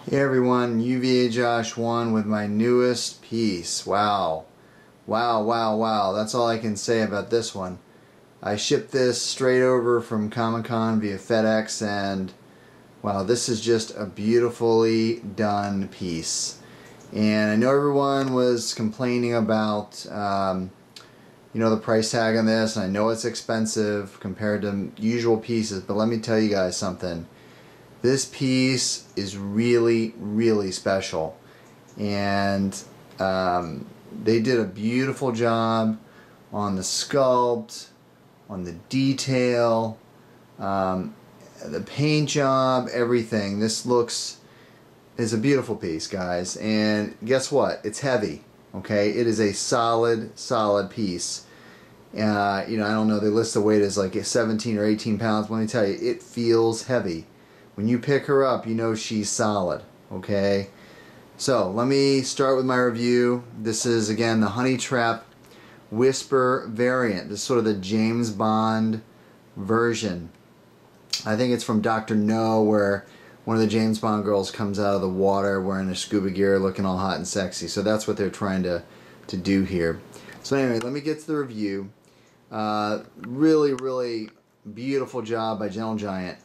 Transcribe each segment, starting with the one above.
Hey everyone, UVA Josh 1 with my newest piece. Wow. Wow, wow, wow. That's all I can say about this one. I shipped this straight over from Comic-Con via FedEx, and wow, this is just a beautifully done piece. And I know everyone was complaining about the price tag on this, and I know it's expensive compared to usual pieces, but let me tell you guys something. This piece is really, really special, and they did a beautiful job on the sculpt, on the detail, the paint job, everything. This is a beautiful piece, guys, and guess what? It's heavy. Okay, it is a solid piece. I don't know, they list the weight as like 17 or 18 pounds. Let me tell you, it feels heavy. When you pick her up, you know she's solid. Okay, so let me start with my review. This is, again, the Honey Trap Whisper variant. This is sort of the James Bond version. I think it's from Dr. No, where one of the James Bond girls comes out of the water wearing their scuba gear, looking all hot and sexy. So that's what they're trying to do here. So anyway, let me get to the review. Really, really beautiful job by Gentle Giant.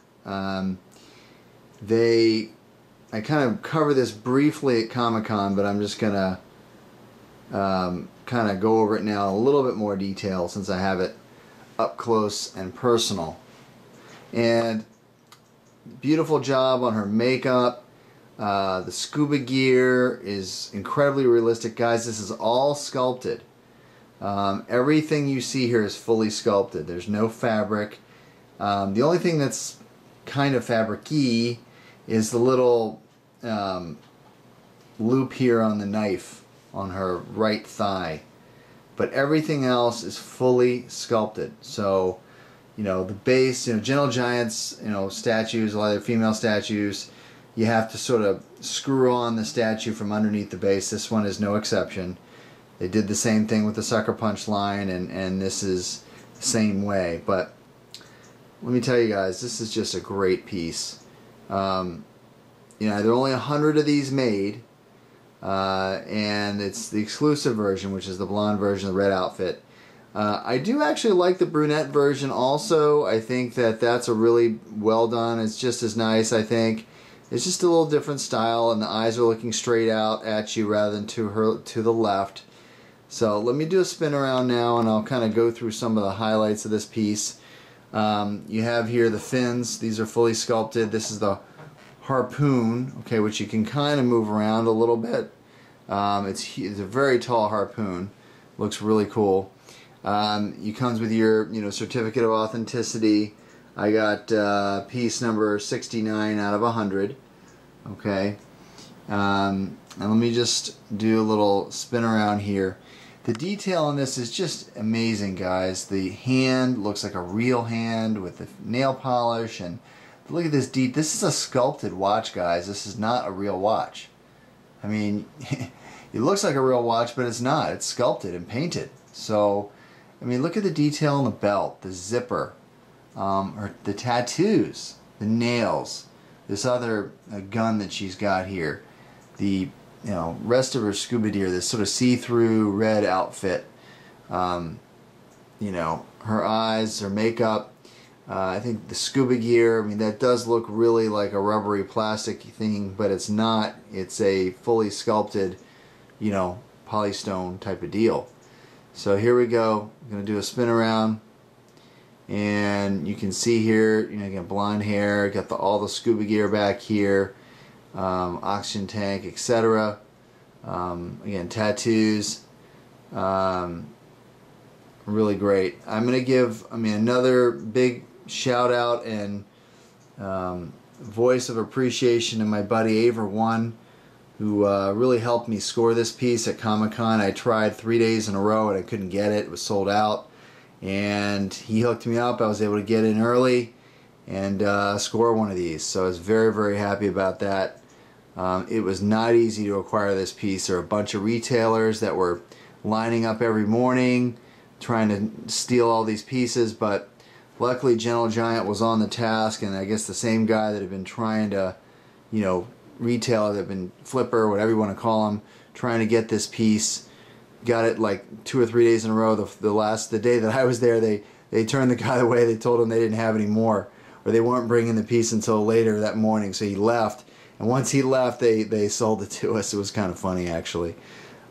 I kind of cover this briefly at Comic-Con, but I'm just gonna kind of go over it now in a little bit more detail since I have it up close and personal. And beautiful job on her makeup. The scuba gear is incredibly realistic, guys. This is all sculpted. Everything you see here is fully sculpted. There's no fabric. The only thing that's kind of fabric-y is the little loop here on the knife on her right thigh, but everything else is fully sculpted. So the base, Gentle Giant's statues, a lot of their female statues, you have to sort of screw on the statue from underneath the base. This one is no exception. They did the same thing with the Sucker Punch line, and this is the same way. But let me tell you guys, this is just a great piece. There are only 100 of these made, and it's the exclusive version, which is the blonde version, the red outfit. I do actually like the brunette version also. I think that that's a really well done. It's just as nice, I think. It's just a little different style, and the eyes are looking straight out at you rather than to the left. So let me do a spin around now, and I'll kind of go through some of the highlights of this piece. You have here the fins. These are fully sculpted. This is the harpoon, okay, which you can kind of move around a little bit. It's a very tall harpoon. Looks really cool. It comes with your certificate of authenticity. I got piece number 69 out of 100. Okay, and let me just do a little spin around here. The detail on this is just amazing, guys. The hand looks like a real hand with the nail polish, and look at this this is a sculpted watch, guys. This is not a real watch. I mean, it looks like a real watch, but it's not. It's sculpted and painted. So, I mean, look at the detail on the belt, the zipper, or the tattoos, the nails, this other gun that she's got here, the rest of her scuba gear, this sort of see-through red outfit. Her eyes, her makeup. I think the scuba gear, I mean, that does look really like a rubbery plastic thing, but it's not. It's a fully sculpted, polystone type of deal. So here we go. I'm going to do a spin around, and you can see here, again, blonde hair, got all the scuba gear back here, oxygen tank, etc. Again, tattoos. Really great. I'm going to give another big shout out and voice of appreciation to my buddy Aver1, who really helped me score this piece at Comic-Con. I tried 3 days in a row and I couldn't get it. It was sold out, and he hooked me up. I was able to get in early and score one of these, so I was very, very happy about that. It was not easy to acquire this piece. There were a bunch of retailers that were lining up every morning trying to steal all these pieces, but luckily Gentle Giant was on the task, and I guess the same guy that had been trying to retailer, they've been flipper, whatever you want to call them, trying to get this piece. Got it like 2 or 3 days in a row. The day that I was there, they turned the guy away. They told him they didn't have any more, or they weren't bringing the piece until later that morning. So he left, and once he left, they sold it to us. It was kind of funny, actually.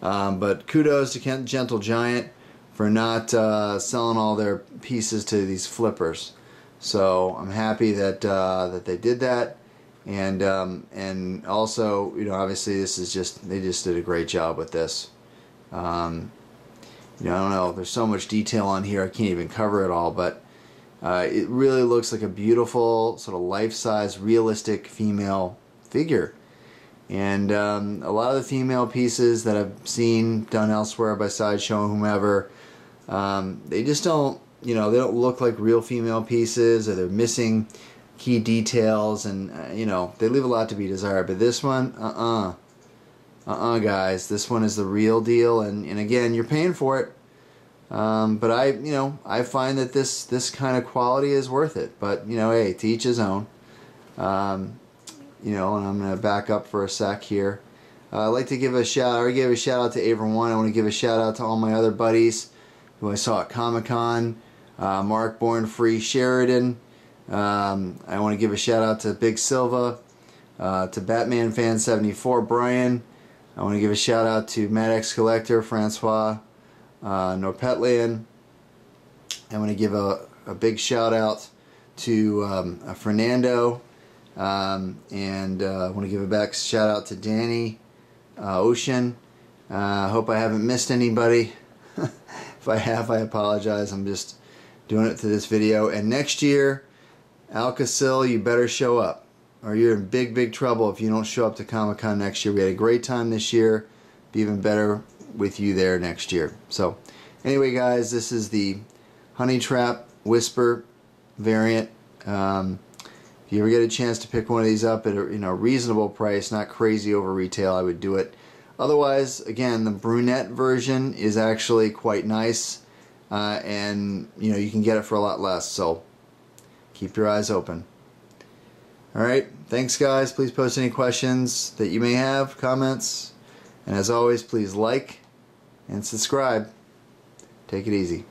But kudos to Gentle Giant for not selling all their pieces to these flippers. So I'm happy that that they did that, and also, you know, obviously they just did a great job with this. You know, I don't know, there's so much detail on here, I can't even cover it all, but it really looks like a beautiful sort of life-size, realistic female figure. And a lot of the female pieces that I've seen done elsewhere by Sideshow and whomever, they just don't, you know, they don't look like real female pieces, or they're missing key details, and you know, they leave a lot to be desired. But this one, guys, this one is the real deal, and again, you're paying for it. But I find that this kind of quality is worth it. But you know, hey, to each his own. You know, and I'm going to back up for a sec here. I'd like to give a shout out. I already gave a shout out to Avon One. I want to give a shout out to all my other buddies who I saw at Comic-Con. Mark Born Free Sheridan. I want to give a shout out to Big Silva, to Batman Fan 74 Brian. I want to give a shout out to Mad X Collector Francois Norpetlian. I want to give a big shout out to Fernando. And I want to give a back shout out to Danny Ocean. Hope I haven't missed anybody. If I have, I apologize. I'm just doing it to this video. And next year, Alcacil, you better show up, or you're in big trouble if you don't show up to Comic-Con next year. We had a great time this year. Be even better with you there next year. So anyway, guys, this is the Honey Trap Whisper variant. If you ever get a chance to pick one of these up at a reasonable price, not crazy over retail, I would do it. Otherwise, again, the brunette version is actually quite nice, and you know, you can get it for a lot less. So keep your eyes open. All right, thanks, guys. Please post any questions that you may have, comments, and as always, please like and subscribe. Take it easy.